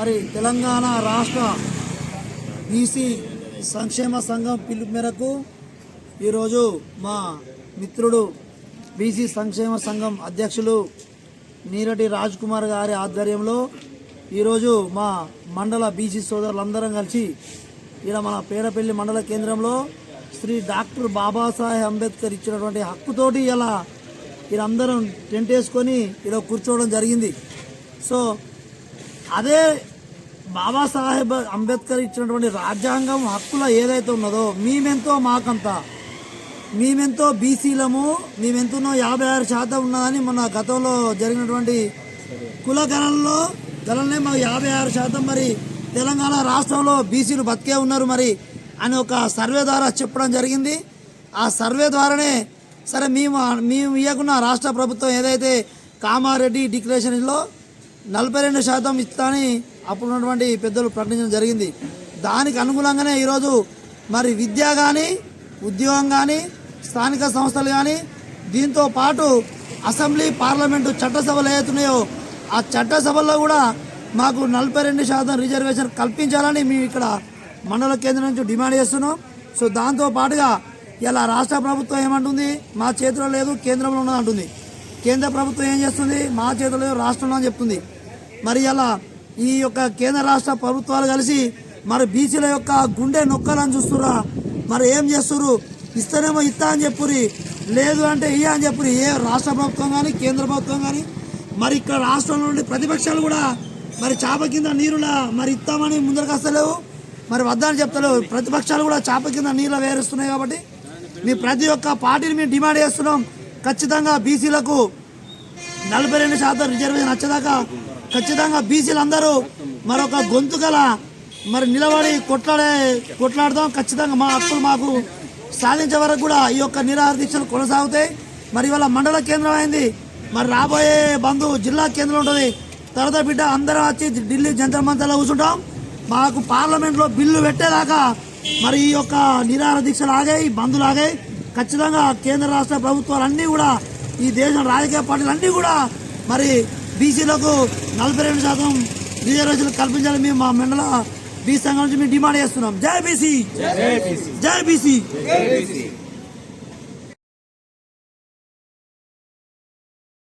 మరి తెలంగాణ రాష్ట్ర బీసీ సంక్షేమ సంఘం పిలుపు మేరకు ఈరోజు మా మిత్రుడు బీసీ సంక్షేమ సంఘం అధ్యక్షులు నీరటి రాజ్ కుమార్ గారి ఆధ్వర్యంలో ఈరోజు మా మండల బీసీ సోదరులందరం కలిసి ఇలా మన పేరపల్లి మండల కేంద్రంలో శ్రీ డాక్టర్ బాబాసాహెబ్ అంబేద్కర్ ఇచ్చినటువంటి హక్కుతోటి ఇలా వీళ్ళందరం టెంట్ వేసుకొని ఇలా కూర్చోవడం జరిగింది. సో అదే బాబాసాహెబ్ అంబేద్కర్ ఇచ్చినటువంటి రాజ్యాంగం హక్కుల ఏదైతే ఉన్నదో మేమెంతో మాకంతా, మేమెంతో బీసీలము, మేమెంతున్నో 56% ఉన్నదని మొన్న గతంలో జరిగినటువంటి కుల గణననే మాకు 56% మరి తెలంగాణ రాష్ట్రంలో బీసీలు బతికే ఉన్నారు మరి అని ఒక సర్వే ద్వారా చెప్పడం జరిగింది. ఆ సర్వే ద్వారానే సరే మేము ఇవ్వకున్న రాష్ట్ర ప్రభుత్వం ఏదైతే కామారెడ్డి డిక్లరేషన్లో 42% ఇస్తానని అప్పుడున్నటువంటి పెద్దలు ప్రకటించడం జరిగింది. దానికి అనుగుణంగానే ఈరోజు మరి విద్య కానీ, ఉద్యోగం కానీ, స్థానిక సంస్థలు కానీ, దీంతో పాటు అసెంబ్లీ పార్లమెంటు చట్టసభలు ఏవైతున్నాయో ఆ చట్టసభల్లో కూడా మాకు 42% రిజర్వేషన్ కల్పించాలని మేము ఇక్కడ మండల కేంద్రం నుంచి డిమాండ్ చేస్తున్నాం. సో దాంతో పాటుగా ఇలా రాష్ట్ర ప్రభుత్వం ఏమంటుంది, మా చేతిలో లేదు కేంద్రంలో ఉన్నది అంటుంది. కేంద్ర ప్రభుత్వం ఏం చేస్తుంది, మా చేతిలో లేదు రాష్ట్రంలో అని చెప్తుంది. మరి ఇలా ఈ యొక్క కేంద్ర రాష్ట్ర ప్రభుత్వాలు కలిసి మరి బీసీల యొక్క గుండె నొక్కాలని చూస్తురా. మరి ఏం చేస్తున్నారు, ఇస్తేనేమో ఇస్తా అని చెప్పురి, లేదు అంటే ఇయ్య అని చెప్పురి. ఏ రాష్ట్ర ప్రభుత్వం కానీ కేంద్ర ప్రభుత్వం కానీ మరి ఇక్కడ రాష్ట్రంలో నుండి ప్రతిపక్షాలు కూడా మరి చాప కింద నీరులా మరి ఇస్తామని ముందరకు వస్తలేవు, మరి వద్దని చెప్తలేవు. ప్రతిపక్షాలు కూడా చాప కింద నీళ్ళ వేరుస్తున్నాయి. కాబట్టి మీ ప్రతి ఒక్క పార్టీని మేము డిమాండ్ చేస్తున్నాం, ఖచ్చితంగా బీసీలకు 42% రిజర్వేషన్ వచ్చేదాకా ఖచ్చితంగా బీసీలందరూ మరొక గొంతుకల మరి నిలబడి కొట్లాడదాం. ఖచ్చితంగా మా హక్కులు మాకు సాధించే వరకు కూడా ఈ యొక్క నిరాహార దీక్షలు కొనసాగుతాయి. మరి ఇవాళ మండల కేంద్రం అయింది, మరి రాబోయే బంధు జిల్లా కేంద్రం ఉంటుంది. తర్వాత బిడ్డ అందరం వచ్చి ఢిల్లీ జంతర్ మంతర్లో కూర్చుంటాం. మాకు పార్లమెంట్లో బిల్లు పెట్టేదాకా మరి ఈ యొక్క నిరాహార దీక్షలు ఆగాయి, బంధులు ఆగాయి. ఖచ్చితంగా కేంద్ర రాష్ట్ర ప్రభుత్వాలన్నీ కూడా, ఈ దేశం రాజకీయ పార్టీలు అన్నీ కూడా మరి బీసీలకు 42% రిజర్వేషన్లు కల్పించాలని మేము మా మండల బీసీ సంఘం నుంచి మేము డిమాండ్ చేస్తున్నాం. జై బీసీ, జై బీసీ.